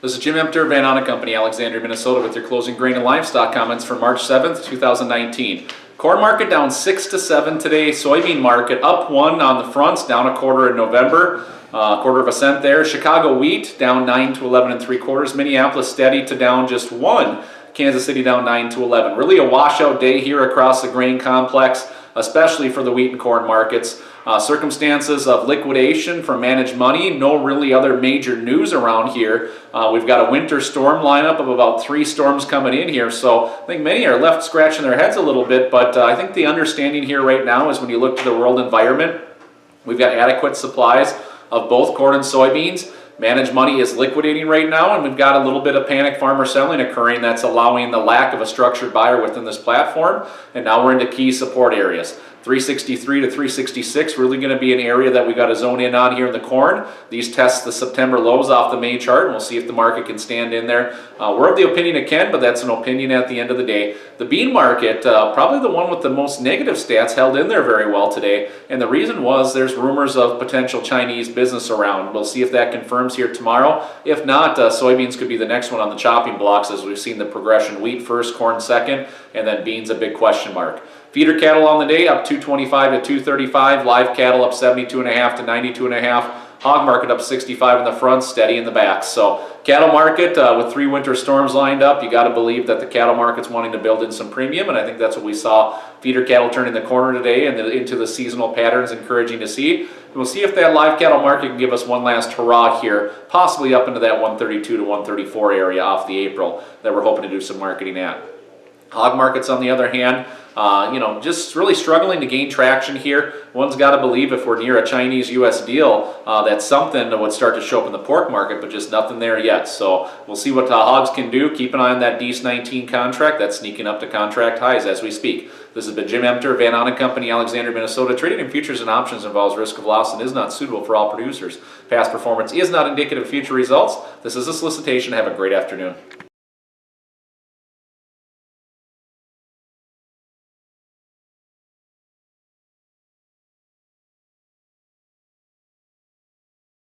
This is Jim Emter, Van Ahn Co, Alexandria, Minnesota, with your closing grain and livestock comments for March 7th, 2019. Corn market down 6 to 7 today. Soybean market up 1 on the fronts, down a quarter in November, quarter of a cent there. Chicago wheat down 9 to 11 3/4. Minneapolis steady to down just 1. Kansas City down 9 to 11. Really a washout day here across the grain complex, especially for the wheat and corn markets. Circumstances of liquidation from managed money, no really other major news around here. We've got a winter storm lineup of about 3 storms coming in here, so I think many are left scratching their heads a little bit, but I think the understanding here right now is when you look to the world environment, we've got adequate supplies of both corn and soybeans. Managed money is liquidating right now, and we've got a little bit of panic farmer selling occurring that's allowing the lack of a structured buyer within this platform, and now we're into key support areas. 363 to 366 really going to be an area that we got to zone in on here in the corn. These test the September lows off the May chart, and we'll see if the market can stand in there. We're of the opinion it can, but that's an opinion at the end of the day. The bean market, probably the one with the most negative stats, held in there very well today, and the reason was there's rumors of potential Chinese business around. We'll see if that confirms here tomorrow. If not, soybeans could be the next one on the chopping blocks, as we've seen the progression: wheat first, corn second, and then beans a big question mark. Feeder cattle on the day up 225 to 235. Live cattle up 72.5 to 92.5. Hog market up 65 in the front, steady in the back. So cattle market with 3 winter storms lined up, you got to believe that the cattle market's wanting to build in some premium, and I think that's what we saw. Feeder cattle turning the corner today and into the seasonal patterns, encouraging to see. And we'll see if that live cattle market can give us one last hurrah here, possibly up into that 132 to 134 area off the April that we're hoping to do some marketing at. Hog markets, on the other hand, just really struggling to gain traction here. One's got to believe if we're near a Chinese-U.S. deal, that something would start to show up in the pork market, but just nothing there yet. So we'll see what hogs can do. Keep an eye on that DS19 contract. That's sneaking up to contract highs as we speak. This has been Jim Emter, Van Ahn Co, Alexandria, Minnesota. Trading in futures and options involves risk of loss and is not suitable for all producers. Past performance is not indicative of future results. This is a solicitation. Have a great afternoon.